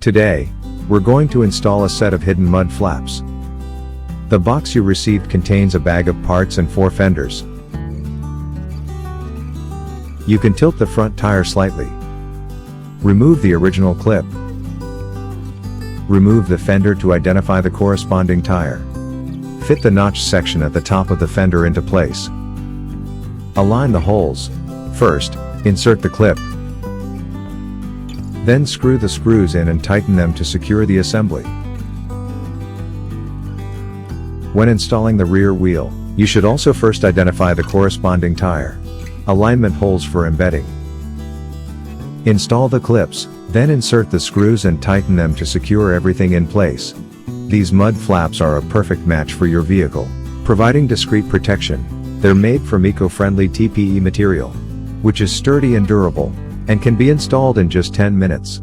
Today, we're going to install a set of hidden mud flaps. The box you received contains a bag of parts and 4 fenders. You can tilt the front tire slightly. Remove the original clip. Remove the fender to identify the corresponding tire. Fit the notch section at the top of the fender into place. Align the holes. First, insert the clip. Then screw the screws in and tighten them to secure the assembly. When installing the rear wheel, you should also first identify the corresponding tire. Alignment holes for embedding. Install the clips, then insert the screws and tighten them to secure everything in place. These mud flaps are a perfect match for your vehicle, providing discreet protection. They're made from eco-friendly TPE material, which is sturdy and durable, and can be installed in just 10 minutes.